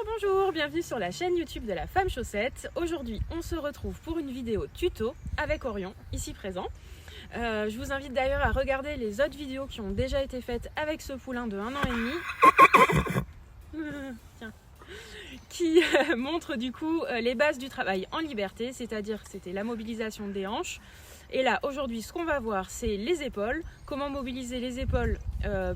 Bonjour, bienvenue sur la chaîne YouTube de la Femme Chaussette. Aujourd'hui, on se retrouve pour une vidéo tuto avec Orion, ici présent. Je vous invite d'ailleurs à regarder les autres vidéos qui ont déjà été faites avec ce poulain de 1 an et demi. Tiens. Qui montre du coup les bases du travail en liberté, c'est-à-dire c'était la mobilisation des hanches. Et là aujourd'hui ce qu'on va voir c'est les épaules, comment mobiliser les épaules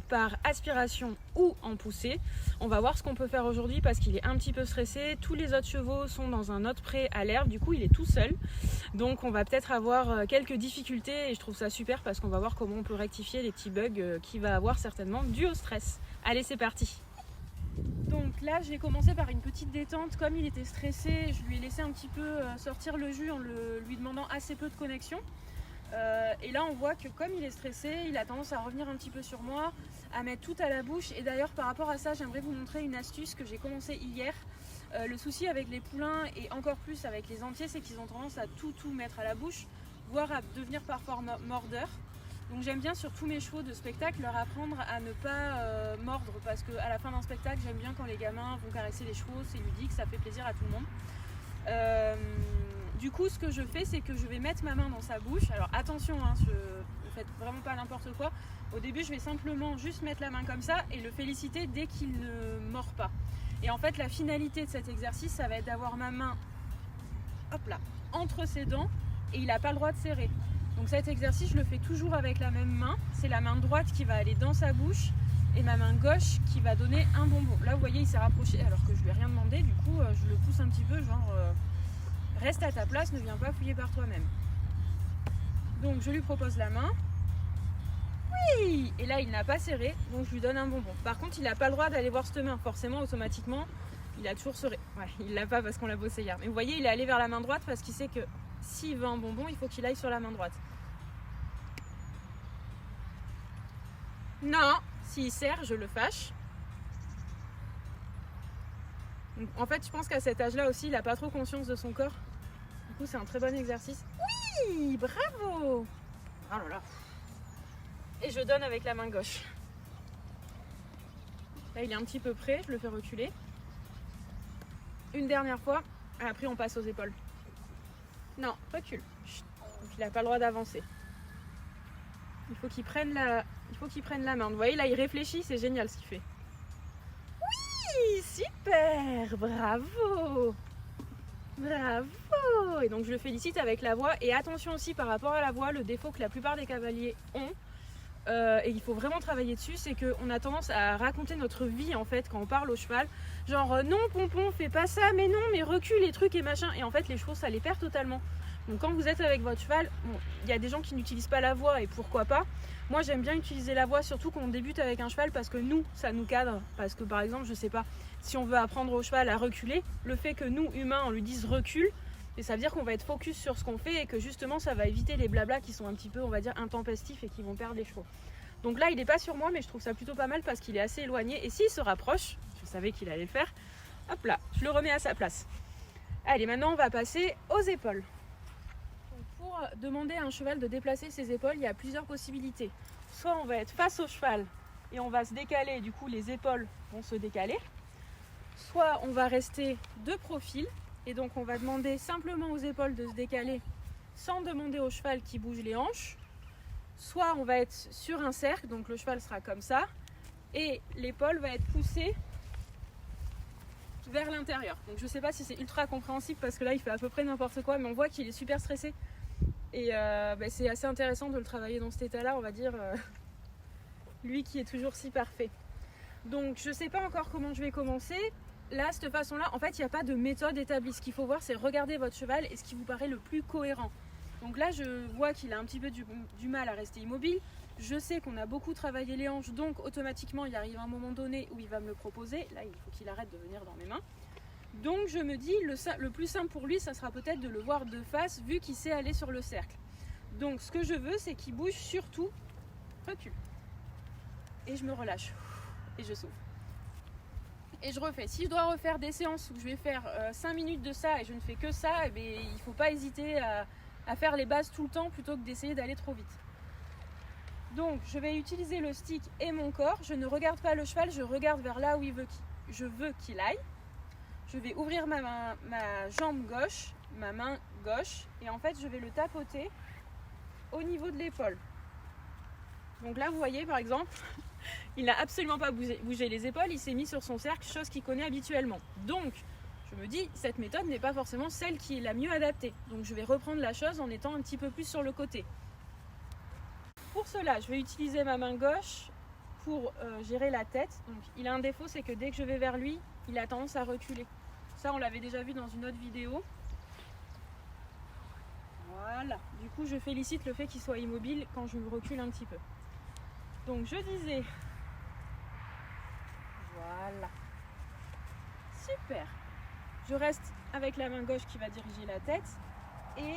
par aspiration ou en poussée. On va voir ce qu'on peut faire aujourd'hui parce qu'il est un petit peu stressé, tous les autres chevaux sont dans un autre pré à l'herbe, du coup il est tout seul. Donc on va peut-être avoir quelques difficultés et je trouve ça super parce qu'on va voir comment on peut rectifier les petits bugs qu'il va avoir certainement dû au stress. Allez c'est parti! Donc là j'ai commencé par une petite détente, comme il était stressé, je lui ai laissé un petit peu sortir le jus en lui demandant assez peu de connexion. Et là on voit que comme il est stressé, il a tendance à revenir un petit peu sur moi, à mettre tout à la bouche. Et d'ailleurs par rapport à ça, j'aimerais vous montrer une astuce que j'ai commencé hier. Le souci avec les poulains et encore plus avec les entiers, c'est qu'ils ont tendance à tout mettre à la bouche, voire à devenir parfois mordeurs. Donc j'aime bien sur tous mes chevaux de spectacle leur apprendre à ne pas mordre, parce qu'à la fin d'un spectacle j'aime bien quand les gamins vont caresser les chevaux, c'est ludique, ça fait plaisir à tout le monde. Du coup ce que je fais c'est que je vais mettre ma main dans sa bouche. Alors attention, hein, ne faites vraiment pas n'importe quoi. Au début je vais simplement juste mettre la main comme ça et le féliciter dès qu'il ne mord pas. Et en fait la finalité de cet exercice ça va être d'avoir ma main hop là, entre ses dents et il n'a pas le droit de serrer. Donc cet exercice je le fais toujours avec la même main, c'est la main droite qui va aller dans sa bouche et ma main gauche qui va donner un bonbon. Là vous voyez il s'est rapproché alors que je lui ai rien demandé, du coup je le pousse un petit peu genre reste à ta place, ne viens pas fouiller par toi-même. Donc je lui propose la main, oui, et là il n'a pas serré donc je lui donne un bonbon. Par contre il n'a pas le droit d'aller voir cette main, forcément automatiquement il a toujours serré. Ouais, il l'a pas parce qu'on l'a bossé hier, mais vous voyez il est allé vers la main droite parce qu'il sait que s'il veut un bonbon, il faut qu'il aille sur la main droite. Non, s'il serre, je le fâche. Donc, en fait, je pense qu'à cet âge-là aussi, il n'a pas trop conscience de son corps. Du coup, c'est un très bon exercice. Oui, bravo! Oh là là. Et je donne avec la main gauche. Là, il est un petit peu près, je le fais reculer. Une dernière fois, et après on passe aux épaules. Non, recule. Donc, il n'a pas le droit d'avancer. Il faut qu'il prenne la main. Vous voyez, là, il réfléchit, c'est génial ce qu'il fait. Oui, super, bravo. Bravo. Et donc, je le félicite avec la voix. Et attention aussi par rapport à la voix, le défaut que la plupart des cavaliers ont, et il faut vraiment travailler dessus, c'est qu'on a tendance à raconter notre vie en fait quand on parle au cheval. Genre, non, Pompon, fais pas ça, mais non, mais recule les trucs et machin. Et en fait, les chevaux, ça les perd totalement. Donc quand vous êtes avec votre cheval, bon, y a des gens qui n'utilisent pas la voix et pourquoi pas. Moi j'aime bien utiliser la voix surtout quand on débute avec un cheval parce que nous, ça nous cadre. Parce que par exemple, je sais pas, si on veut apprendre au cheval à reculer, le fait que nous, humains, on lui dise recule, et ça veut dire qu'on va être focus sur ce qu'on fait et que justement ça va éviter les blablas qui sont un petit peu, on va dire, intempestifs et qui vont perdre les chevaux. Donc là il n'est pas sur moi mais je trouve ça plutôt pas mal parce qu'il est assez éloigné et s'il se rapproche, je savais qu'il allait le faire, hop là, je le remets à sa place. Allez, maintenant on va passer aux épaules. Pour demander à un cheval de déplacer ses épaules, il y a plusieurs possibilités. Soit on va être face au cheval et on va se décaler, du coup les épaules vont se décaler. Soit on va rester de profil et donc on va demander simplement aux épaules de se décaler sans demander au cheval qui bouge les hanches. Soit on va être sur un cercle, donc le cheval sera comme ça et l'épaule va être poussée vers l'intérieur. Donc je sais pas si c'est ultra compréhensible parce que là il fait à peu près n'importe quoi, mais on voit qu'il est super stressé. Et c'est assez intéressant de le travailler dans cet état-là, on va dire, lui qui est toujours si parfait. Donc je sais pas encore comment je vais commencer. Là, cette façon-là, en fait, il n'y a pas de méthode établie. Ce qu'il faut voir, c'est regarder votre cheval et ce qui vous paraît le plus cohérent. Donc là, je vois qu'il a un petit peu du mal à rester immobile. Je sais qu'on a beaucoup travaillé les hanches, donc automatiquement, il arrive un moment donné où il va me le proposer. Là, il faut qu'il arrête de venir dans mes mains. Donc je me dis, le plus simple pour lui, ça sera peut-être de le voir de face, vu qu'il sait aller sur le cercle. Donc ce que je veux, c'est qu'il bouge surtout, recule. Et je me relâche. Et je souffle. Et je refais. Si je dois refaire des séances où je vais faire 5 minutes de ça et je ne fais que ça, eh bien, il ne faut pas hésiter à faire les bases tout le temps plutôt que d'essayer d'aller trop vite. Donc je vais utiliser le stick et mon corps, je ne regarde pas le cheval, je regarde vers là où je veux qu'il aille. Je vais ouvrir ma jambe gauche, ma main gauche, et en fait je vais le tapoter au niveau de l'épaule. Donc là vous voyez par exemple, il n'a absolument pas bougé les épaules, il s'est mis sur son cercle, chose qu'il connaît habituellement. Donc je me dis, cette méthode n'est pas forcément celle qui est la mieux adaptée. Donc je vais reprendre la chose en étant un petit peu plus sur le côté. Pour cela, je vais utiliser ma main gauche pour gérer la tête. Donc, il a un défaut, c'est que dès que je vais vers lui, il a tendance à reculer. Ça, on l'avait déjà vu dans une autre vidéo. Voilà. Du coup, je félicite le fait qu'il soit immobile quand je me recule un petit peu. Donc, je disais... Voilà. Super. Je reste avec la main gauche qui va diriger la tête et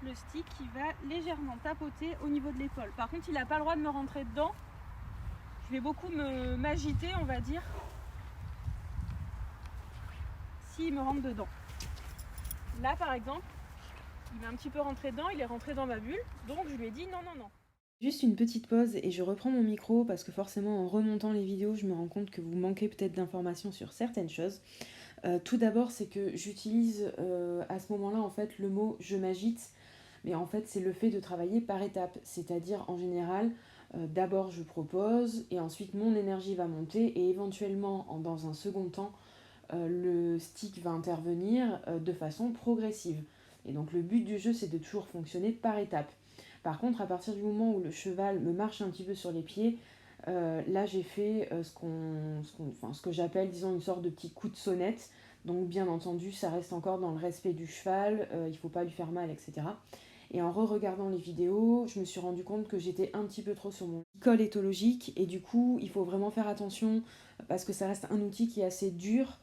le stick qui va légèrement tapoter au niveau de l'épaule. Par contre, il n'a pas le droit de me rentrer dedans. Je vais beaucoup m'agiter, on va dire, s'il me rentre dedans. Là, par exemple, il m'a un petit peu rentré dedans, il est rentré dans ma bulle, donc je lui ai dit non, non, non. Juste une petite pause et je reprends mon micro parce que forcément en remontant les vidéos, je me rends compte que vous manquez peut-être d'informations sur certaines choses. Tout d'abord, c'est que j'utilise à ce moment-là en fait le mot « je m'agite », mais en fait c'est le fait de travailler par étapes, c'est-à-dire en général, d'abord je propose et ensuite mon énergie va monter et éventuellement dans un second temps, le stick va intervenir de façon progressive. Et donc le but du jeu c'est de toujours fonctionner par étapes. Par contre, à partir du moment où le cheval me marche un petit peu sur les pieds, là j'ai fait ce que j'appelle disons une sorte de petit coup de sonnette. Donc bien entendu, ça reste encore dans le respect du cheval, il ne faut pas lui faire mal, etc. Et en re-regardant les vidéos, je me suis rendu compte que j'étais un petit peu trop sur mon col éthologique. Et du coup, il faut vraiment faire attention parce que ça reste un outil qui est assez dur.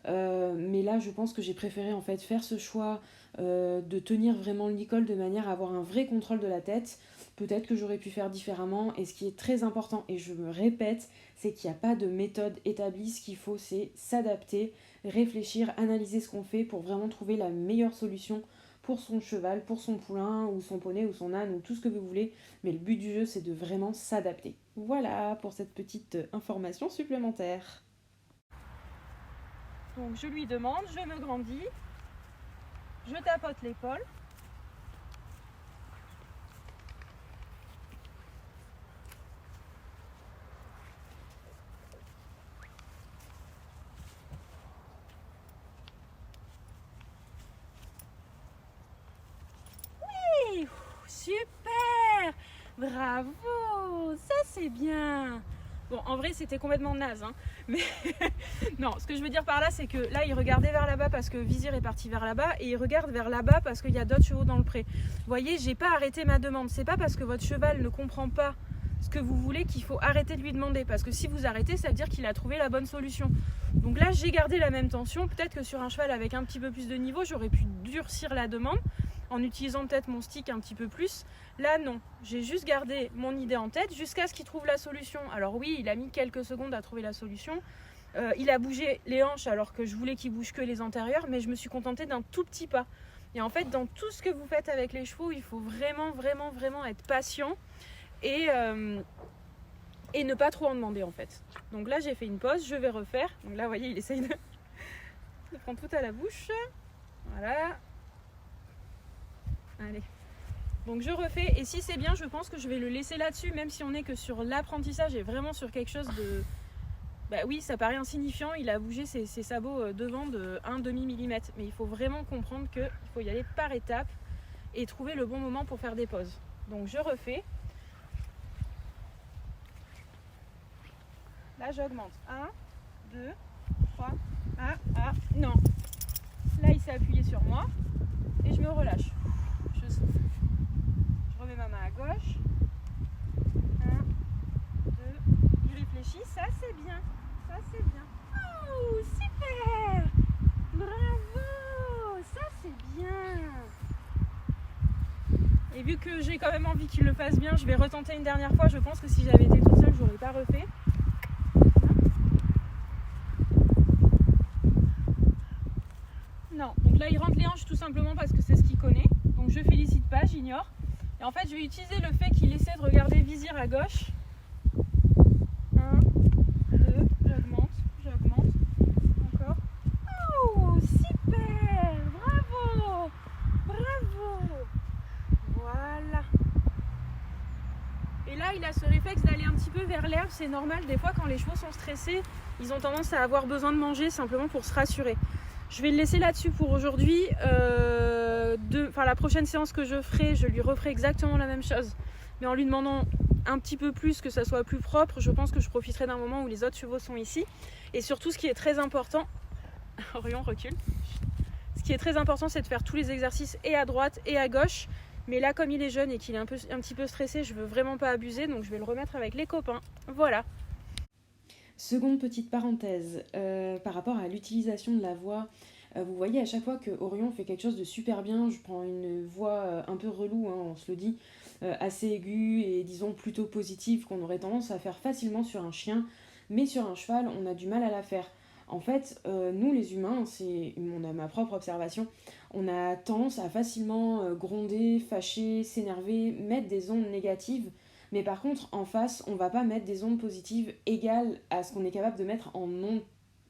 Mais là, je pense que j'ai préféré en fait faire ce choix de tenir vraiment le nicol de manière à avoir un vrai contrôle de la tête. Peut-être que j'aurais pu faire différemment. Et ce qui est très important, et je me répète, c'est qu'il n'y a pas de méthode établie. Ce qu'il faut, c'est s'adapter, réfléchir, analyser ce qu'on fait pour vraiment trouver la meilleure solution pour son cheval, pour son poulain, ou son poney, ou son âne, ou tout ce que vous voulez. Mais le but du jeu, c'est de vraiment s'adapter. Voilà pour cette petite information supplémentaire. Donc je lui demande, je me grandis, je tapote l'épaule. Oui, super, bravo, ça c'est bien. Bon, en vrai, c'était complètement naze, hein. Mais non, ce que je veux dire par là, c'est que là, il regardait vers là-bas parce que Vizir est parti vers là-bas et il regarde vers là-bas parce qu'il y a d'autres chevaux dans le pré. Vous voyez, j'ai pas arrêté ma demande. C'est pas parce que votre cheval ne comprend pas ce que vous voulez qu'il faut arrêter de lui demander. Parce que si vous arrêtez, ça veut dire qu'il a trouvé la bonne solution. Donc là, j'ai gardé la même tension. Peut-être que sur un cheval avec un petit peu plus de niveau, j'aurais pu durcir la demande en utilisant peut-être mon stick un petit peu plus. Là, non. J'ai juste gardé mon idée en tête jusqu'à ce qu'il trouve la solution. Alors oui, il a mis quelques secondes à trouver la solution. Il a bougé les hanches alors que je voulais qu'il bouge que les antérieures, mais je me suis contentée d'un tout petit pas. Et en fait, dans tout ce que vous faites avec les chevaux, il faut vraiment, vraiment, vraiment être patient et ne pas trop en demander en fait. Donc là, j'ai fait une pause, je vais refaire. Donc là, vous voyez, il essaye de prendre tout à la bouche. Voilà. Allez. Donc je refais, et si c'est bien, je pense que je vais le laisser là-dessus, même si on n'est que sur l'apprentissage et vraiment sur quelque chose de... Bah oui, ça paraît insignifiant, il a bougé ses sabots devant de 1/2 millimètre, mais il faut vraiment comprendre qu'il faut y aller par étapes et trouver le bon moment pour faire des pauses. Donc je refais. Là j'augmente. 1, 2, 3, non. Là il s'est appuyé sur moi et je me relâche. Je souffle. Je remets ma main à gauche. 1, 2, il réfléchit, ça c'est bien. Ça c'est bien. Oh, super! Bravo! Ça c'est bien! Et vu que j'ai quand même envie qu'il le fasse bien, je vais retenter une dernière fois. Je pense que si j'avais été toute seule, je n'aurais pas refait. Non, donc là il rentre les hanches tout simplement parce que c'est ce qu'il connaît. je félicite pas, j'ignore. Et en fait, je vais utiliser le fait qu'il essaie de regarder visir à gauche. 1, 2, j'augmente. Encore. Oh, super! Bravo! Voilà. Et là, il a ce réflexe d'aller un petit peu vers l'herbe, c'est normal. Des fois, quand les chevaux sont stressés, ils ont tendance à avoir besoin de manger simplement pour se rassurer. Je vais le laisser là-dessus pour aujourd'hui. La prochaine séance que je ferai, je lui referai exactement la même chose, mais en lui demandant un petit peu plus, que ça soit plus propre. Je pense que je profiterai d'un moment où les autres chevaux sont ici. Et surtout, ce qui est très important, Orion recule. Ce qui est très important, c'est de faire tous les exercices et à droite et à gauche. Mais là, comme il est jeune et qu'il est un petit peu stressé, je veux vraiment pas abuser, donc je vais le remettre avec les copains. Voilà. Seconde petite parenthèse, par rapport à l'utilisation de la voix, vous voyez à chaque fois que Orion fait quelque chose de super bien, je prends une voix un peu relou, hein, on se le dit, assez aiguë et disons plutôt positive, qu'on aurait tendance à faire facilement sur un chien, mais sur un cheval, on a du mal à la faire. En fait, nous les humains, c'est ma propre observation, on a tendance à facilement gronder, fâcher, s'énerver, mettre des ondes négatives. Mais par contre, en face, on va pas mettre des ondes positives égales à ce qu'on est capable de mettre en ondes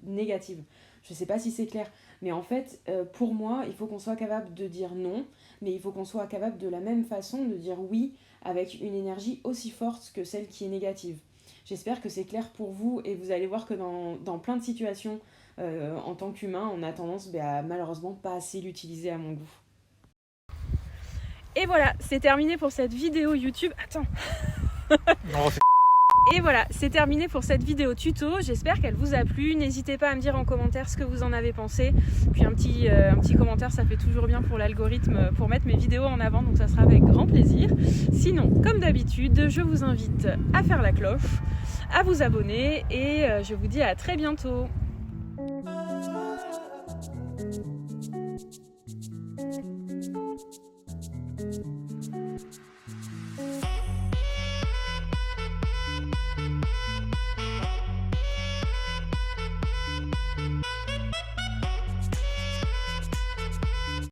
négatives. Je sais pas si c'est clair, mais en fait, pour moi, il faut qu'on soit capable de dire non, mais il faut qu'on soit capable de la même façon de dire oui avec une énergie aussi forte que celle qui est négative. J'espère que c'est clair pour vous et vous allez voir que dans plein de situations, en tant qu'humain, on a tendance à malheureusement pas assez l'utiliser à mon goût. Et voilà, c'est terminé pour cette vidéo YouTube. Attends. Et voilà, c'est terminé pour cette vidéo tuto. J'espère qu'elle vous a plu. N'hésitez pas à me dire en commentaire ce que vous en avez pensé. Puis un petit commentaire, ça fait toujours bien pour l'algorithme, pour mettre mes vidéos en avant. Donc ça sera avec grand plaisir. Sinon, comme d'habitude, je vous invite à faire la cloche, à vous abonner. Et je vous dis à très bientôt.